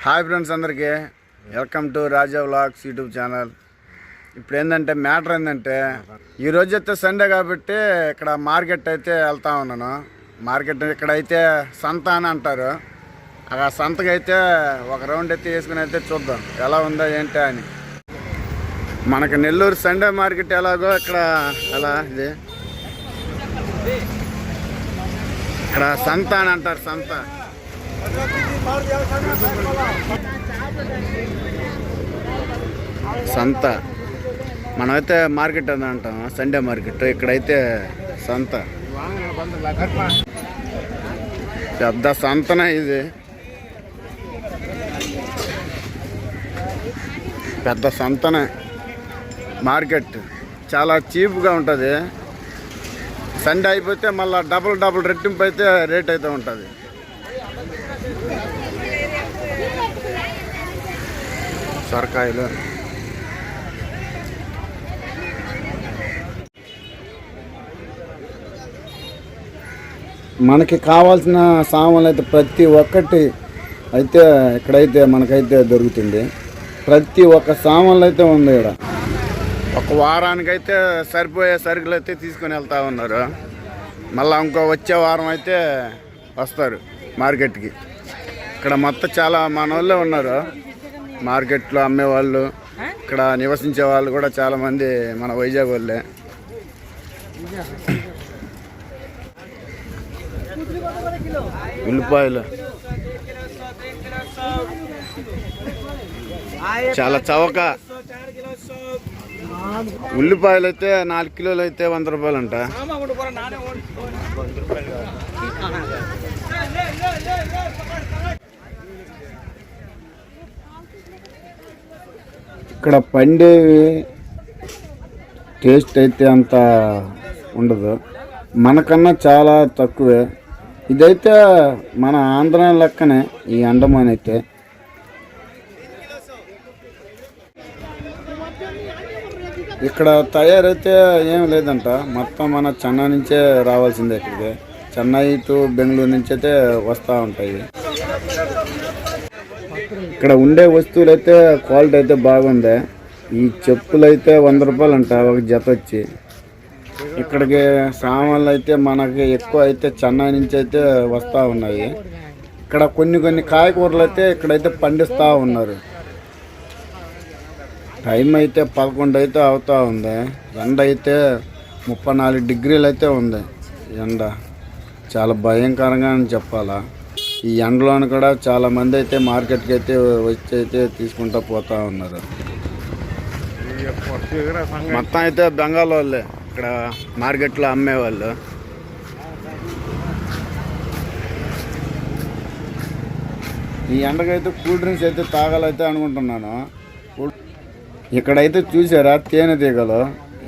Hi friends, అందరికీ welcome to Raja vlogs YouTube channel. ఇప్పుడు ఏంటంటే మ్యాటర్ ఏంటంటే ఈరోజు అయితే సండే కాబట్టి ఇక్కడ మార్కెట్ అయితే వెళ్తా ఉన్నాను. మార్కెట్ ఇక్కడైతే సంత అని అంటారు. ఆ సంతకైతే ఒక రౌండ్ అయితే వేసుకుని అయితే చూద్దాం ఎలా ఉందో ఏంటి అని. మనకి నెల్లూరు సండే మార్కెట్ ఎలాగో ఇక్కడ అలా ఇది ఇక్కడ సంత అని అంటారు. సంత సంత మనమైతే మార్కెట్ అని అంటాం, సండే మార్కెట్. ఇక్కడైతే సంత, పెద్ద సంతనే ఇది. పెద్ద సంతనే మార్కెట్, చాలా చీప్గా ఉంటుంది. సండే అయిపోతే మళ్ళీ డబుల్ రెట్టింపు అయితే రేట్ అయితే ఉంటుంది. సొరకాయలు, మనకి కావాల్సిన సామాన్లు అయితే ప్రతి ఒక్కటి అయితే ఇక్కడైతే మనకైతే దొరుకుతుంది. ప్రతి ఒక్క సామాన్లు అయితే ఉంది ఇక్కడ. ఒక వారానికైతే సరిపోయే సరుకులు అయితే తీసుకొని వెళ్తూ ఉన్నారు. మళ్ళీ ఇంకో వచ్చే వారం అయితే వస్తారు మార్కెట్కి. ఇక్కడ మొత్తం చాలా మన వాళ్ళే ఉన్నారు మార్కెట్లో అమ్మేవాళ్ళు. ఇక్కడ నివసించే వాళ్ళు కూడా చాలామంది మన వైజాగ్ వాళ్ళే. ఉల్లిపాయలు చాలా చవక. ఉల్లిపాయలు అయితే 4 కిలోలు అయితే 100 రూపాయలు అంట. ఇక్కడ పండేవి టేస్ట్ అయితే అంత ఉండదు, మనకన్నా చాలా తక్కువే. ఇదైతే మన ఆంధ్ర లెక్కనే ఈ అండమాన్ అయితే. ఇక్కడ తయారైతే ఏం లేదంట, మొత్తం మన చెన్నై నుంచే రావాల్సిందే. ఇక్కడికి చెన్నై టు బెంగళూరు నుంచి అయితే వస్తూ ఉంటాయి. ఇక్కడ ఉండే వస్తువులు అయితే క్వాలిటీ అయితే బాగుంది. ఈ చెప్పులు అయితే 100 రూపాయలు అంట ఒక జత వచ్చి. ఇక్కడికి సామాన్లు అయితే మనకి ఎక్కువ అయితే చెన్నై నుంచి అయితే వస్తూ ఉన్నాయి. ఇక్కడ కొన్ని కాయగూరలు అయితే ఇక్కడైతే పండిస్తూ ఉన్నారు. టైం అయితే 11 అయితే అవుతూ ఉంది. ఎండ అయితే 34 డిగ్రీలు అయితే ఉంది. ఎండ చాలా భయంకరంగా అని చెప్పాలా. ఈ ఎండలోని కూడా చాలామంది అయితే మార్కెట్కి అయితే వచ్చి అయితే తీసుకుంటూ పోతూ ఉన్నారు. మొత్తం అయితే బెంగాల్ వాళ్ళే ఇక్కడ మార్కెట్లో అమ్మేవాళ్ళు. ఈ ఎండకైతే కూల్ డ్రింక్స్ అయితే తాగాలైతే అనుకుంటున్నాను. ఇక్కడైతే చూసారా తేనె తీగలు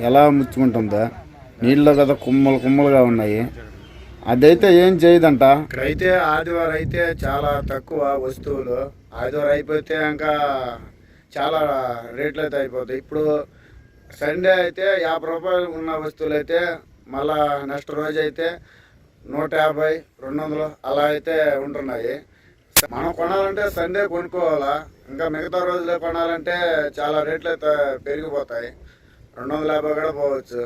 ఎలా ముచ్చుకుంటుందో, నీళ్ళు కదా కుమ్మలుగా ఉన్నాయి. అదైతే ఏం చేయదంట. ఇక్కడైతే ఆదివారం అయితే చాలా తక్కువ వస్తువులు. ఆదివారం అయిపోతే ఇంకా చాలా రేట్లు అయితే అయిపోతాయి. ఇప్పుడు సండే అయితే 50 రూపాయలు ఉన్న వస్తువులు అయితే మళ్ళా నెక్స్ట్ రోజు అయితే 150, 200 అలా అయితే ఉంటున్నాయి. మనం కొనాలంటే సండే కొనుక్కోవాలా. ఇంకా మిగతా రోజులే కొనాలంటే చాలా రేట్లు అయితే పెరిగిపోతాయి. 250 కూడా పోవచ్చు.